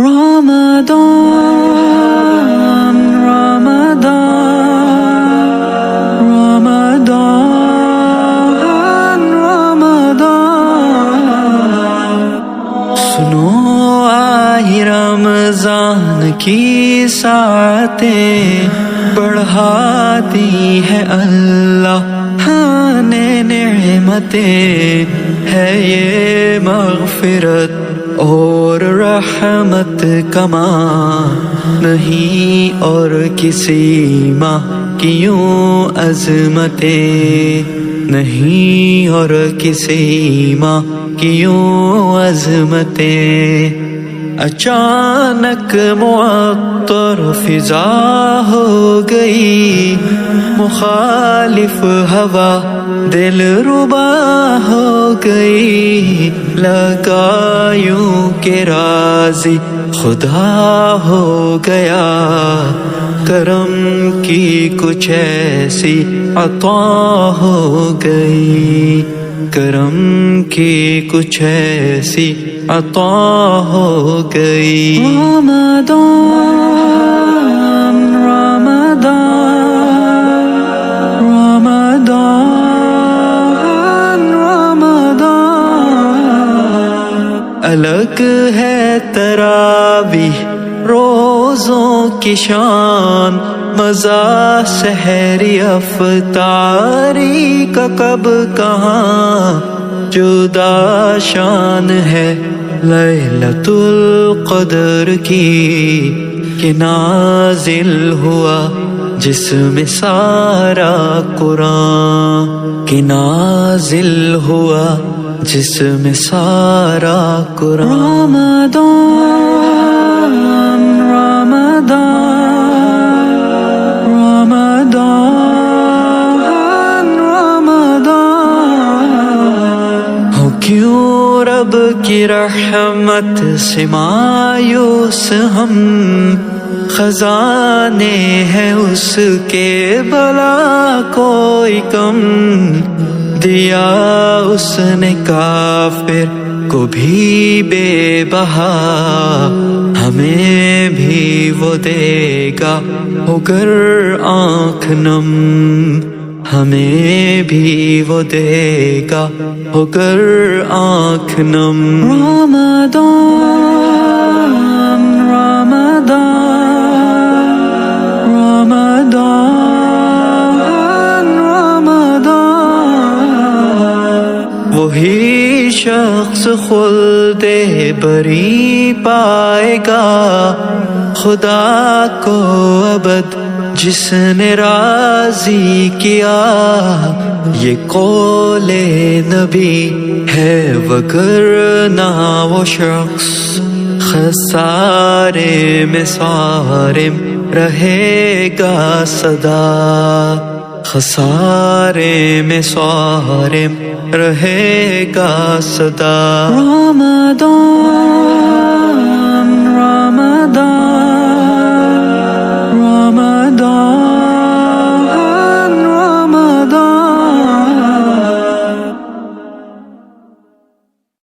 رمضان رمضان رمضان رمضان سنو آئی رمضان کی ساعتیں بڑھاتی ہے اللہ نے نعمتیں ہے یہ مغفرت اور رحمت کما نہیں اور کسی ماہ کی یوں عظمتیں نہیں اور کسی ماہ کی یوں عظمتیں اچانک معطر فضا ہو گئی مخالف ہوا دل ربا ہو گئی لگا یوں کہ راضی خدا ہو گیا کرم کی کچھ ایسی عطا ہو گئی کرم کی کچھ ایسی عطا ہو گئی رمضان رمضان رمضان رمضان الگ ہے تراویح روزوں کی شان مزہ سحری افطاری کا کب کہاں جدا شان ہے لیلۃ القدر کی کہ نازل ہوا جس میں سارا قرآن کہ نازل ہوا جس میں سارا قرآن رمضان رمضان رمضان رمضان ہو کیوں رب کی رحمت سے مایوس ہم خزانے ہیں اس کے بلا کوئی کم دیا اس نے کافر کو بھی بے بہا ہمیں بھی وہ دے گا ہوگر آنکھ نم ہمیں بھی وہ دے گا ہوگر آنکھ نم رمضان رمضان رمضان رمضان وہی شخص خلد بری پائے گا خدا کو ابد جس نے راضی کیا یہ قول نبی ہے وگرنہ وہ شخص خسارے میں صارم رہے گا صدا خسارے میں صارم رہے گا صدا رمضان